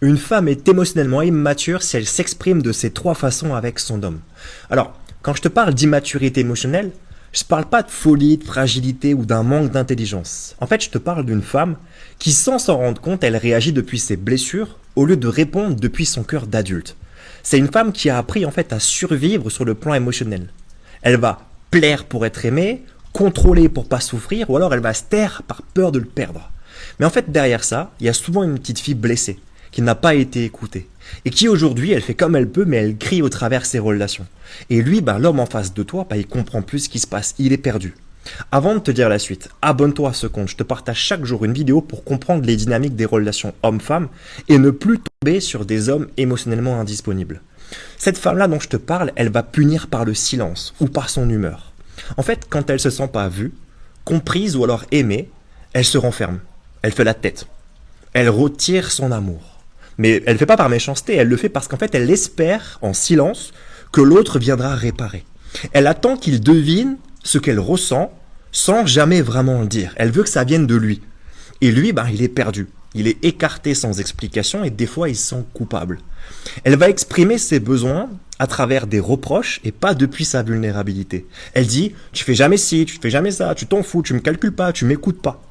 Une femme est émotionnellement immature si elle s'exprime de ces trois façons avec son homme. Alors, quand je te parle d'immaturité émotionnelle, je ne parle pas de folie, de fragilité ou d'un manque d'intelligence. En fait, je te parle d'une femme qui, sans s'en rendre compte, elle réagit depuis ses blessures au lieu de répondre depuis son cœur d'adulte. C'est une femme qui a appris en fait à survivre sur le plan émotionnel. Elle va plaire pour être aimée, contrôler pour pas souffrir, ou alors elle va se taire par peur de le perdre. Mais en fait, derrière ça, il y a souvent une petite fille blessée, qui n'a pas été écoutée, et qui aujourd'hui, elle fait comme elle peut, mais elle crie au travers ses relations. Et lui, l'homme en face de toi, il comprend plus ce qui se passe, il est perdu. Avant de te dire la suite, abonne-toi à ce compte, je te partage chaque jour une vidéo pour comprendre les dynamiques des relations hommes-femmes et ne plus tomber sur des hommes émotionnellement indisponibles. Cette femme-là dont je te parle, elle va punir par le silence ou par son humeur. En fait, quand elle se sent pas vue, comprise ou alors aimée, elle se renferme, elle fait la tête, elle retire son amour. Mais elle ne le fait pas par méchanceté, elle le fait parce qu'en fait elle espère en silence que l'autre viendra réparer. Elle attend qu'il devine ce qu'elle ressent sans jamais vraiment le dire. Elle veut que ça vienne de lui. Et lui, il est perdu. Il est écarté sans explication et des fois il se sent coupable. Elle va exprimer ses besoins à travers des reproches et pas depuis sa vulnérabilité. Elle dit « tu fais jamais ci, tu fais jamais ça, tu t'en fous, tu me calcules pas, tu m'écoutes pas ».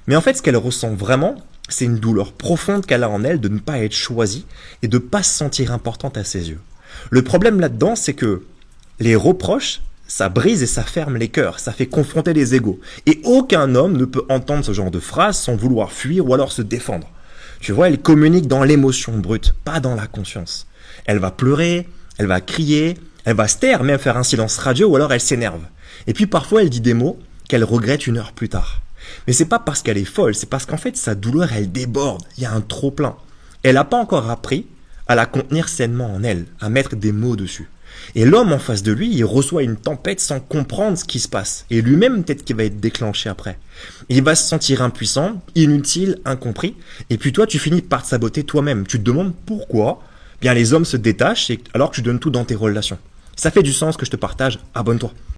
Mais en fait, ce qu'elle ressent vraiment, c'est une douleur profonde qu'elle a en elle de ne pas être choisie et de ne pas se sentir importante à ses yeux. Le problème là-dedans, c'est que les reproches, ça brise et ça ferme les cœurs, ça fait confronter les égos. Et aucun homme ne peut entendre ce genre de phrase sans vouloir fuir ou alors se défendre. Tu vois, elle communique dans l'émotion brute, pas dans la conscience. Elle va pleurer, elle va crier, elle va se taire, même faire un silence radio ou alors elle s'énerve. Et puis parfois elle dit des mots qu'elle regrette une heure plus tard. Mais c'est pas parce qu'elle est folle, c'est parce qu'en fait sa douleur elle déborde, il y a un trop plein. Elle n'a pas encore appris à la contenir sainement en elle, à mettre des mots dessus. Et l'homme en face de lui, il reçoit une tempête sans comprendre ce qui se passe. Et lui-même peut-être qu'il va être déclenché après. Il va se sentir impuissant, inutile, incompris. Et puis toi tu finis par te saboter toi-même. Tu te demandes pourquoi les hommes se détachent alors que tu donnes tout dans tes relations. Ça fait du sens que je te partage, abonne-toi.